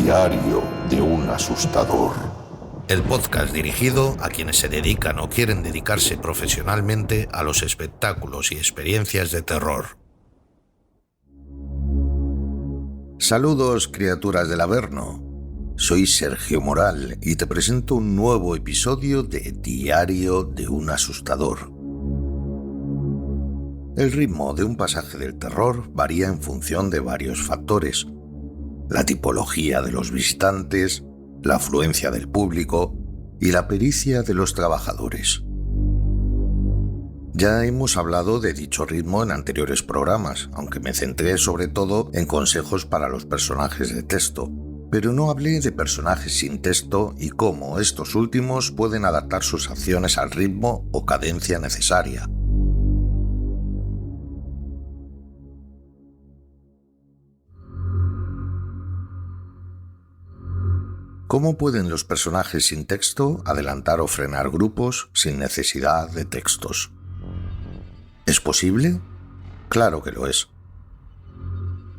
Diario de un asustador. El podcast dirigido a quienes se dedican o quieren dedicarse profesionalmente a los espectáculos y experiencias de terror. Saludos, criaturas del Averno. Soy Sergio Moral y te presento un nuevo episodio de Diario de un asustador. El ritmo de un pasaje del terror varía en función de varios factores: la tipología de los visitantes, la afluencia del público y la pericia de los trabajadores. Ya hemos hablado de dicho ritmo en anteriores programas, aunque me centré sobre todo en consejos para los personajes de texto, pero no hablé de personajes sin texto y cómo estos últimos pueden adaptar sus acciones al ritmo o cadencia necesaria. ¿Cómo pueden los personajes sin texto adelantar o frenar grupos sin necesidad de textos? ¿Es posible? Claro que lo es.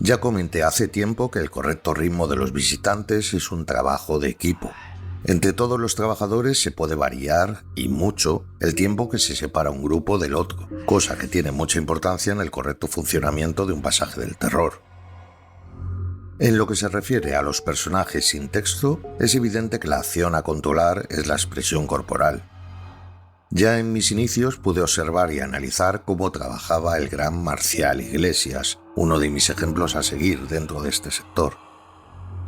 Ya comenté hace tiempo que el correcto ritmo de los visitantes es un trabajo de equipo. Entre todos los trabajadores se puede variar, y mucho, el tiempo que se separa un grupo del otro, cosa que tiene mucha importancia en el correcto funcionamiento de un pasaje del terror. En lo que se refiere a los personajes sin texto, es evidente que la acción a controlar es la expresión corporal. Ya en mis inicios pude observar y analizar cómo trabajaba el gran Marcial Iglesias, uno de mis ejemplos a seguir dentro de este sector.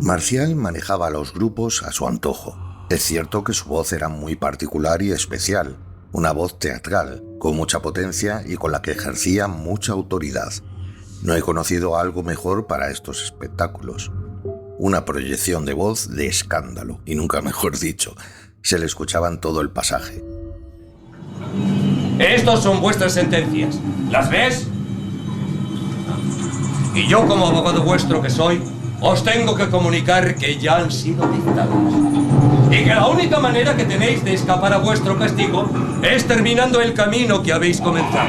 Marcial manejaba los grupos a su antojo. Es cierto que su voz era muy particular y especial, una voz teatral, con mucha potencia y con la que ejercía mucha autoridad. No he conocido algo mejor para estos espectáculos. Una proyección de voz de escándalo, y nunca mejor dicho. Se le escuchaba en todo el pasaje. Estos son vuestras sentencias. ¿Las ves? Y yo, como abogado vuestro que soy, os tengo que comunicar que ya han sido dictadas. Y que la única manera que tenéis de escapar a vuestro castigo es terminando el camino que habéis comenzado.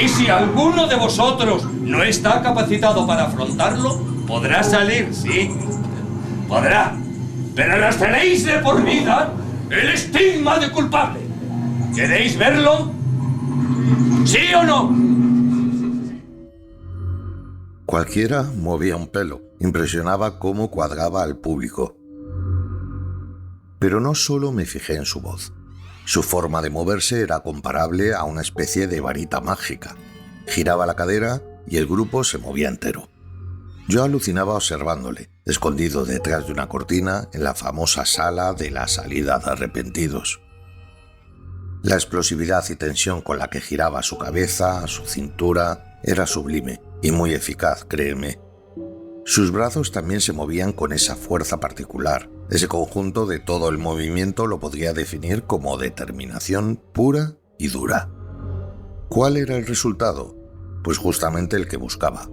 Y si alguno de vosotros no está capacitado para afrontarlo, podrá salir, sí, podrá. Pero nos tenéis de por vida el estigma de culpable. ¿Queréis verlo? ¿Sí o no? Cualquiera movía un pelo, impresionaba cómo cuadraba al público. Pero no solo me fijé en su voz. Su forma de moverse era comparable a una especie de varita mágica. Giraba la cadera y el grupo se movía entero. Yo alucinaba observándole, escondido detrás de una cortina en la famosa sala de la salida de arrepentidos. La explosividad y tensión con la que giraba su cabeza, su cintura, era sublime y muy eficaz, créeme. Sus brazos también se movían con esa fuerza particular. Ese conjunto de todo el movimiento lo podría definir como determinación pura y dura. ¿Cuál era el resultado? Pues justamente el que buscaba.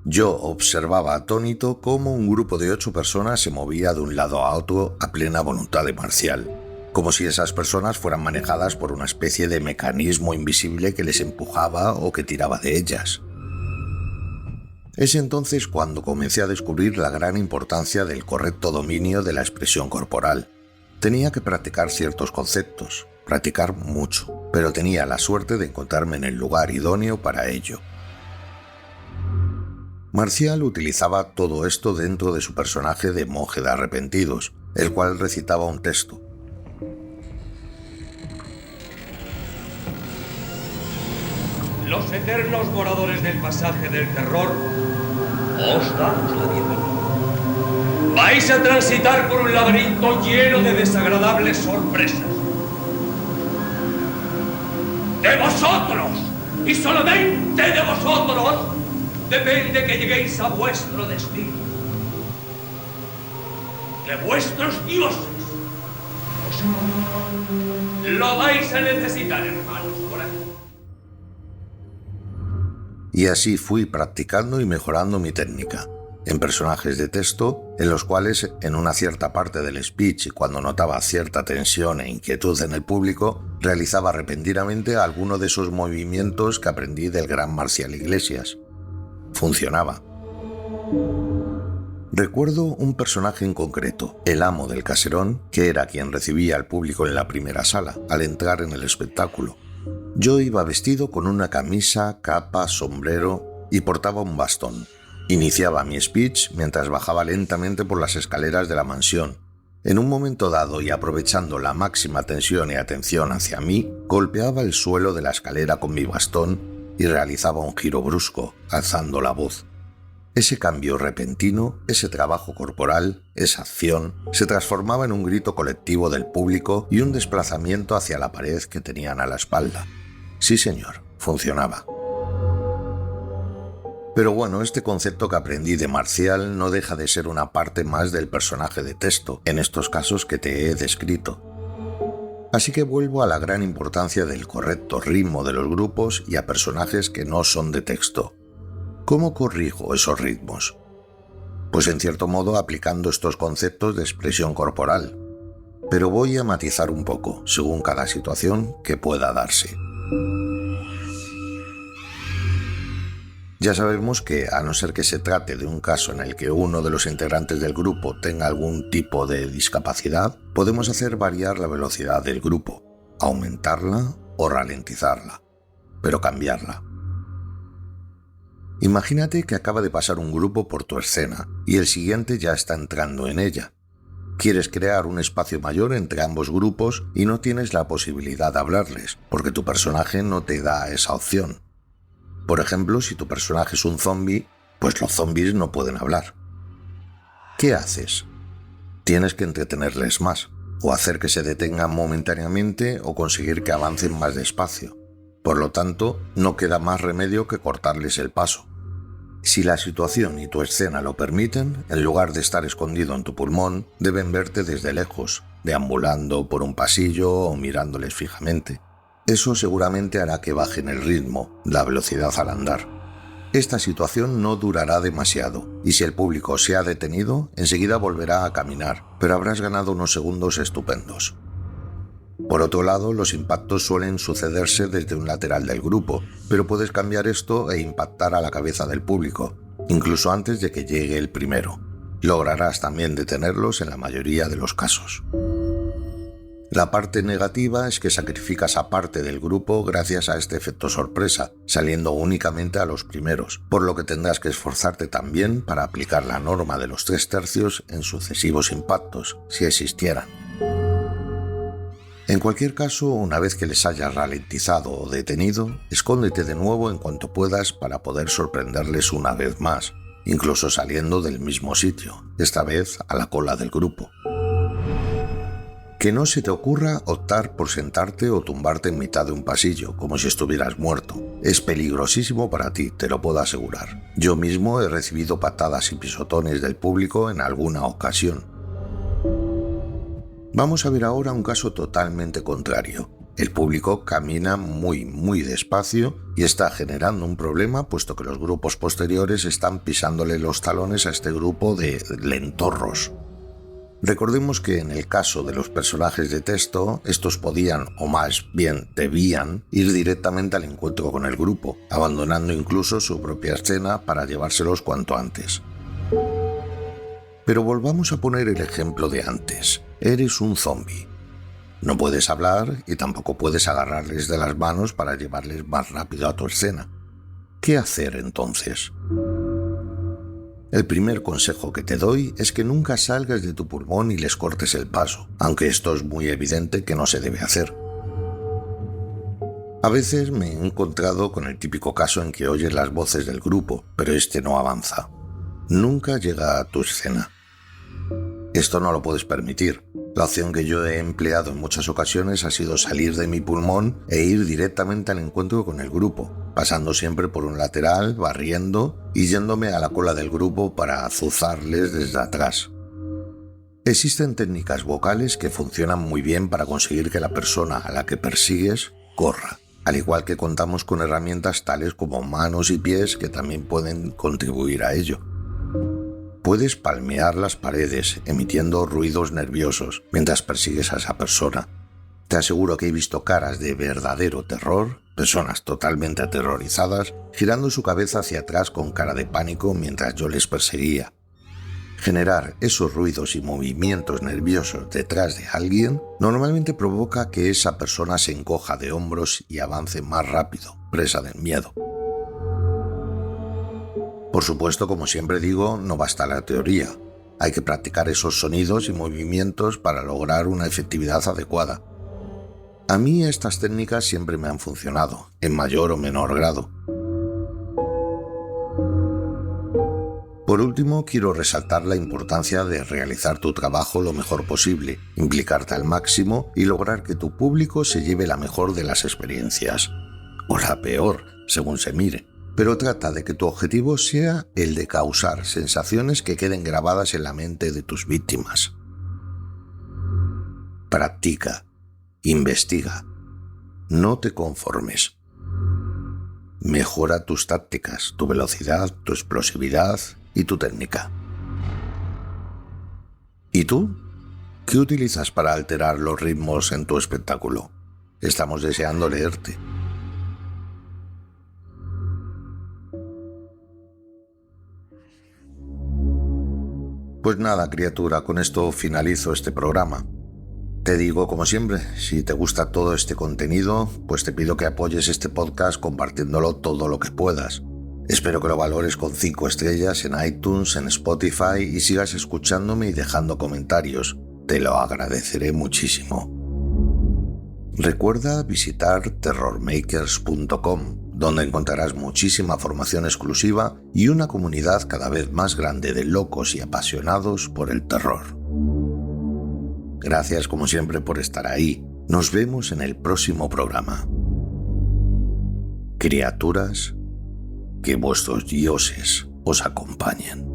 Yo observaba atónito cómo un grupo de 8 personas se movía de un lado a otro a plena voluntad de Marcial, como si esas personas fueran manejadas por una especie de mecanismo invisible que les empujaba o que tiraba de ellas. Es entonces cuando comencé a descubrir la gran importancia del correcto dominio de la expresión corporal. Tenía que practicar ciertos conceptos, practicar mucho, pero tenía la suerte de encontrarme en el lugar idóneo para ello. Marcial utilizaba todo esto dentro de su personaje de monje de arrepentidos, el cual recitaba un texto. Los eternos moradores del pasaje del terror os damos la bienvenida. Vais a transitar por un laberinto lleno de desagradables sorpresas. De vosotros, y solamente de vosotros, depende que lleguéis a vuestro destino. Que vuestros dioses lo vais a necesitar, hermanos, por aquí. Y así fui practicando y mejorando mi técnica. En personajes de texto, en los cuales en una cierta parte del speech, cuando notaba cierta tensión e inquietud en el público, realizaba repentinamente alguno de esos movimientos que aprendí del gran Marcial Iglesias. Funcionaba. Recuerdo un personaje en concreto, el amo del caserón, que era quien recibía al público en la primera sala, al entrar en el espectáculo. Yo iba vestido con una camisa, capa, sombrero y portaba un bastón. Iniciaba mi speech mientras bajaba lentamente por las escaleras de la mansión. En un momento dado y aprovechando la máxima tensión y atención hacia mí, golpeaba el suelo de la escalera con mi bastón y realizaba un giro brusco, alzando la voz. Ese cambio repentino, ese trabajo corporal, esa acción, se transformaba en un grito colectivo del público y un desplazamiento hacia la pared que tenían a la espalda. Sí, señor, funcionaba. Pero bueno, este concepto que aprendí de Marcial no deja de ser una parte más del personaje de texto, en estos casos que te he descrito. Así que vuelvo a la gran importancia del correcto ritmo de los grupos y a personajes que no son de texto. ¿Cómo corrijo esos ritmos? Pues en cierto modo aplicando estos conceptos de expresión corporal, pero voy a matizar un poco, según cada situación que pueda darse. Ya sabemos que, a no ser que se trate de un caso en el que uno de los integrantes del grupo tenga algún tipo de discapacidad, podemos hacer variar la velocidad del grupo, aumentarla o ralentizarla, pero cambiarla. Imagínate que acaba de pasar un grupo por tu escena y el siguiente ya está entrando en ella. Quieres crear un espacio mayor entre ambos grupos y no tienes la posibilidad de hablarles, porque tu personaje no te da esa opción. Por ejemplo, si tu personaje es un zombi, pues los zombis no pueden hablar. ¿Qué haces? Tienes que entretenerles más, o hacer que se detengan momentáneamente o conseguir que avancen más despacio. Por lo tanto, no queda más remedio que cortarles el paso. Si la situación y tu escena lo permiten, en lugar de estar escondido en tu pulmón, deben verte desde lejos, deambulando por un pasillo o mirándoles fijamente. Eso seguramente hará que bajen el ritmo, la velocidad al andar. Esta situación no durará demasiado, y si el público se ha detenido, enseguida volverá a caminar, pero habrás ganado unos segundos estupendos. Por otro lado, los impactos suelen sucederse desde un lateral del grupo, pero puedes cambiar esto e impactar a la cabeza del público, incluso antes de que llegue el primero. Lograrás también detenerlos en la mayoría de los casos. La parte negativa es que sacrificas a parte del grupo gracias a este efecto sorpresa, saliendo únicamente a los primeros, por lo que tendrás que esforzarte también para aplicar la norma de los 3/3 en sucesivos impactos, si existieran. En cualquier caso, una vez que les hayas ralentizado o detenido, escóndete de nuevo en cuanto puedas para poder sorprenderles una vez más, incluso saliendo del mismo sitio, esta vez a la cola del grupo. Que no se te ocurra optar por sentarte o tumbarte en mitad de un pasillo, como si estuvieras muerto. Es peligrosísimo para ti, te lo puedo asegurar. Yo mismo he recibido patadas y pisotones del público en alguna ocasión. Vamos a ver ahora un caso totalmente contrario. El público camina muy despacio y está generando un problema, puesto que los grupos posteriores están pisándole los talones a este grupo de lentorros. Recordemos que en el caso de los personajes de texto, estos podían, o más bien debían, ir directamente al encuentro con el grupo, abandonando incluso su propia escena para llevárselos cuanto antes. Pero volvamos a poner el ejemplo de antes. Eres un zombi. No puedes hablar y tampoco puedes agarrarles de las manos para llevarles más rápido a tu escena. ¿Qué hacer entonces? El primer consejo que te doy es que nunca salgas de tu pulmón y les cortes el paso, aunque esto es muy evidente que no se debe hacer. A veces me he encontrado con el típico caso en que oyes las voces del grupo, pero este no avanza. Nunca llega a tu escena. Esto no lo puedes permitir. La opción que yo he empleado en muchas ocasiones ha sido salir de mi pulmón e ir directamente al encuentro con el grupo, pasando siempre por un lateral, barriendo y yéndome a la cola del grupo para azuzarles desde atrás. Existen técnicas vocales que funcionan muy bien para conseguir que la persona a la que persigues corra, al igual que contamos con herramientas tales como manos y pies que también pueden contribuir a ello. Puedes palmear las paredes, emitiendo ruidos nerviosos, mientras persigues a esa persona. Te aseguro que he visto caras de verdadero terror, personas totalmente aterrorizadas, girando su cabeza hacia atrás con cara de pánico mientras yo les perseguía. Generar esos ruidos y movimientos nerviosos detrás de alguien normalmente provoca que esa persona se encoja de hombros y avance más rápido, presa del miedo. Por supuesto, como siempre digo, no basta la teoría. Hay que practicar esos sonidos y movimientos para lograr una efectividad adecuada. A mí estas técnicas siempre me han funcionado, en mayor o menor grado. Por último, quiero resaltar la importancia de realizar tu trabajo lo mejor posible, implicarte al máximo y lograr que tu público se lleve la mejor de las experiencias. O la peor, según se mire. Pero trata de que tu objetivo sea el de causar sensaciones que queden grabadas en la mente de tus víctimas. Practica, investiga, no te conformes. Mejora tus tácticas, tu velocidad, tu explosividad y tu técnica. ¿Y tú? ¿Qué utilizas para alterar los ritmos en tu espectáculo? Estamos deseando leerte. Pues nada, criatura, con esto finalizo este programa. Te digo, como siempre, si te gusta todo este contenido, pues te pido que apoyes este podcast compartiéndolo todo lo que puedas. Espero que lo valores con 5 estrellas en iTunes, en Spotify y sigas escuchándome y dejando comentarios. Te lo agradeceré muchísimo. Recuerda visitar terrormakers.com, donde encontrarás muchísima formación exclusiva y una comunidad cada vez más grande de locos y apasionados por el terror. Gracias como siempre por estar ahí. Nos vemos en el próximo programa. Criaturas, que vuestros dioses os acompañen.